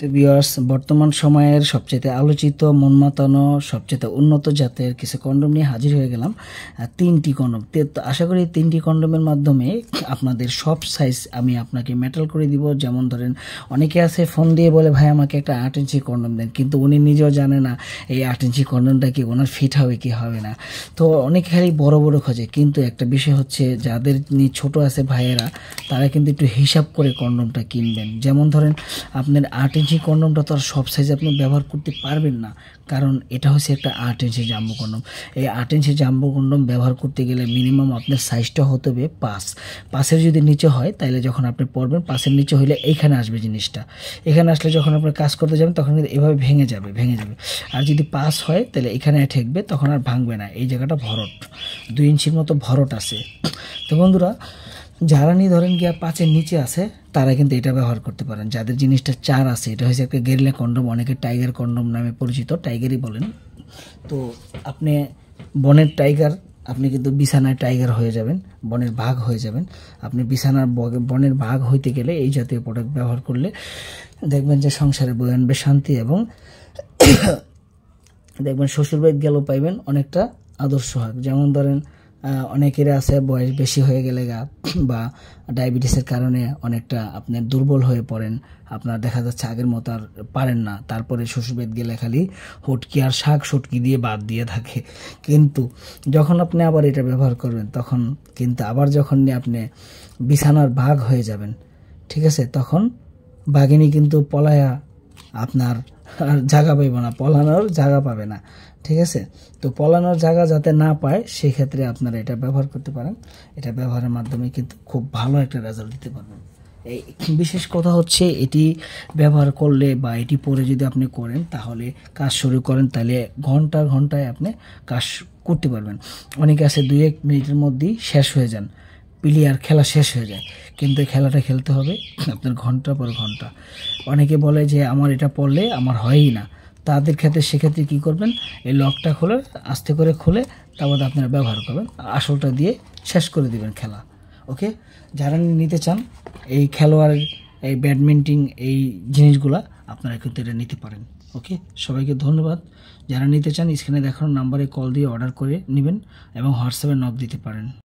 তো ভিউয়ার্স, বর্তমান সময়ের সবচেয়ে আলোচিত মন মাতানো সবচেয়ে উন্নত জাতের কিছু কন্ডম নিয়ে হাজির হয়ে গেলাম। 3টি কন্ডম। তো আশা করি 3টি কন্ডমের মাধ্যমে আপনাদের সব সাইজ আমি আপনাকে মেটাল করে দিব। যেমন ধরেন, অনেকে আছে ফোন দিয়ে বলে ভাই আমাকে একটা 8 ইঞ্চি কন্ডম দেন, কিন্তু উনি নিজেও জানে না এই 8 ইঞ্চি কন্ডমটা কি ওনার ফিট হবে কি হবে না। তো অনেকে খালি বড় বড় খোঁজে, কিন্তু একটা বিষয় হচ্ছে যাদের ছোট আছে ভাইয়েরা, তারা কিন্তু একটু হিসাব করে কন্ডমটা কিনবেন। যেমন ধরেন, আপনার 8 ইঞ্চি কন্ডমটা তো আর সব সাইজে আপনি ব্যবহার করতে পারবেন না, কারণ এটা হচ্ছে একটা 8 ইঞ্চি জাম্বো কন্ডম। এই 8 ইঞ্চি জাম্বো কন্ডম ব্যবহার করতে গেলে মিনিমাম আপনার সাইজটা হতে হবে 5-5-এর যদি নিচে হয়, তাহলে যখন আপনি পরবেন 5-এর নিচে হলে এইখানে আসবে জিনিসটা। এখানে আসলে যখন আপনি কাজ করতে যাবেন তখন কিন্তু এভাবে ভেঙে যাবে। আর যদি 5 হয় তাহলে এখানে ঠেকবে, তখন আর ভাঙবে না। এই জায়গাটা ভরট, 2 ইঞ্চির মতো ভরট আছে। তো বন্ধুরা, যারা নিয়ে ধরেন গিয়া 5-এর নিচে আছে তারা কিন্তু এটা ব্যবহার করতে পারেন। যাদের জিনিসটা 4 আছে, এটা হচ্ছে একটা গেরিলা কন্ডম, অনেকে টাইগার কন্ডম নামে পরিচিত, টাইগারই বলেন। তো আপনি বনের টাইগার, আপনি কিন্তু বিছানায় টাইগার হয়ে যাবেন, বনের বাঘ হয়ে যাবেন। আপনি বিছানার বনের বাঘ হইতে গেলে এই জাতীয় প্রোডাক্ট ব্যবহার করলে দেখবেন যে সংসারে বয়ে আনবে শান্তি, এবং দেখবেন শ্বশুরবাড়ি গেলেও পাইবেন অনেকটা আদর্শ হাক। যেমন ধরেন, অনেকের আছে বয়স বেশি হয়ে গেলে বা ডায়াবেটিসের কারণে অনেকটা আপনার দুর্বল হয়ে পড়েন, আপনার দেখা যাচ্ছে আগের মতো আর পারেন না, তারপরে শ্বশুরবাড়ি গেলে খালি হটকি আর শাক সটকি দিয়ে বাদ দিয়ে থাকে। কিন্তু যখন আপনি আবার এটা ব্যবহার করবেন, তখন কিন্তু আবার যখন আপনি বিছানার বাঘ হয়ে যাবেন, ঠিক আছে, তখন বাঘিনী কিন্তু পলায়া আপনার আর জায়গা পাইব না, পলানোর জায়গা পাবে না, ঠিক আছে। তো পলানোর জায়গা যাতে না পায়, সেই ক্ষেত্রে আপনারা এটা ব্যবহার করতে পারেন। এটা ব্যবহারের মাধ্যমে কিন্তু খুব ভালো একটা রেজাল্ট দিতে পারবেন। এই বিশেষ কথা হচ্ছে, এটি ব্যবহার করলে বা এটি পরে যদি আপনি করেন, তাহলে কাজ শুরু করেন, তাহলে ঘন্টায় আপনি কাজ করতে পারবেন। অনেকে আছে 2-1 মিনিটের মধ্যেই শেষ হয়ে যান, প্লেয়ার খেলা শেষ হয়ে যায়, কিন্তু খেলাটা খেলতে হবে আপনার ঘন্টা পর ঘন্টা। অনেকে বলে যে আমার এটা পড়লে আমার হয়ই না, তাদের ক্ষেত্রে সেক্ষেত্রে কী করবেন, এই লকটা খুলে আস্তে করে খুলে তারপর আপনারা ব্যবহার করবেন, আসলটা দিয়ে শেষ করে দিবেন খেলা। ওকে, যারা নিতে চান এই খেলোয়াড়, এই ব্যাডমিন্টন, এই জিনিসগুলা আপনারা কিন্তু এটা নিতে পারেন। ওকে, সবাইকে ধন্যবাদ। যারা নিতে চান স্ক্রিনে দেখানো নাম্বারে কল দিয়ে অর্ডার করে নেবেন এবং হোয়াটসঅ্যাপে নক দিতে পারেন।